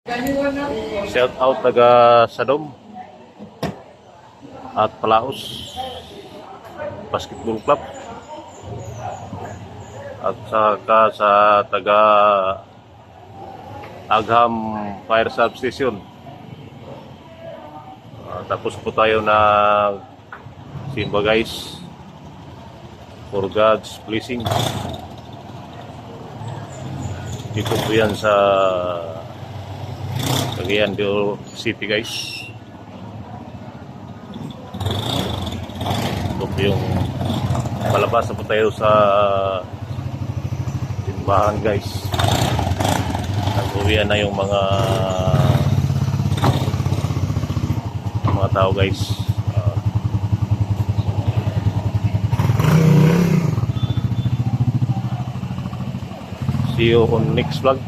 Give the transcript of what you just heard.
Shout out taga Sadom at Palaos Basketball Club at saka sa taga Agham Fire Substation. Tapos po tayo na simba guys, for God's blessing. Dito po yan sa Cagayan de Oro City guys. Ito po yung palabas na po tayo sa simbahan guys. Nag-uwian na yung mga tao guys. See you on next vlog.